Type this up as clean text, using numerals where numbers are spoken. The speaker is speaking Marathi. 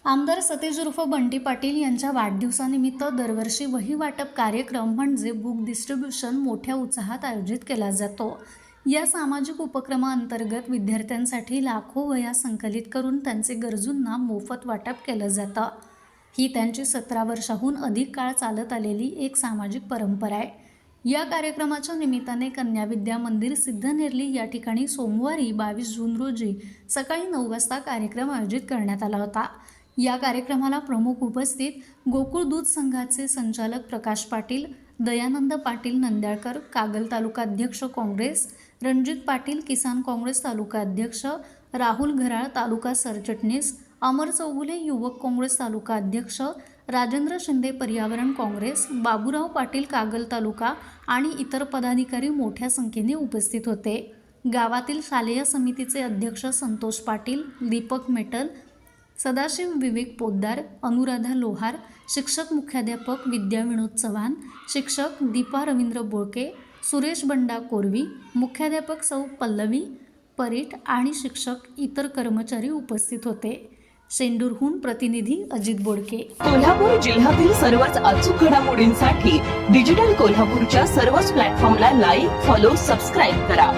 आमदार सतेज उर्फ बंटी पाटील यांच्या वाढदिवसानिमित्त दरवर्षी वही वाटप कार्यक्रम म्हणजे बुक डिस्ट्रीब्युशन मोठ्या उत्साहात आयोजित केला जातो। या सामाजिक उपक्रमाअंतर्गत विद्यार्थ्यांसाठी लाखो वह्या संकलित करून त्यांचे गरजूंना मोफत वाटप केलं जातं। ही त्यांची 17 वर्षाहून अधिक काळ चालत आलेली एक सामाजिक परंपरा आहे। या कार्यक्रमाच्या निमित्ताने कन्या विद्या मंदिर सिद्धनेरली या ठिकाणी सोमवारी 22 जून रोजी सकाळी 9 वाजता कार्यक्रम आयोजित करण्यात आला होता। या कार्यक्रमाला प्रमुख उपस्थित गोकुळ दूध संघाचे संचालक प्रकाश पाटील, दयानंद पाटील नंद्याळकर, कागल तालुका अध्यक्ष काँग्रेस, रणजित पाटील किसान काँग्रेस तालुका अध्यक्ष, राहुल घराळ तालुका सरचिटणीस, अमर चौगुले युवक काँग्रेस तालुका अध्यक्ष, राजेंद्र शिंदे पर्यावरण काँग्रेस, बाबूराव पाटील कागल तालुका आणि इतर पदाधिकारी मोठ्या संख्येने उपस्थित होते। गावातील शालेय समितीचे अध्यक्ष संतोष पाटील, दीपक मेटल, सदाशिव विवेक पोद्दार, अनुराधा लोहार, शिक्षक मुख्याध्यापक विद्या विनोद चव्हाण, शिक्षक दीपा रवींद्र बोळके, सुरेश बंडा कोरवी, मुख्याध्यापक सौ पल्लवी परीट आणि शिक्षक इतर कर्मचारी उपस्थित होते। शेंडूरहून प्रतिनिधी अजित बोडके। कोल्हापूर जिल्ह्यातील सर्वच अचूक घडामोडींसाठी डिजिटल कोल्हापूरच्या सर्वच प्लॅटफॉर्मला लाईक, फॉलो, सबस्क्राईब करा।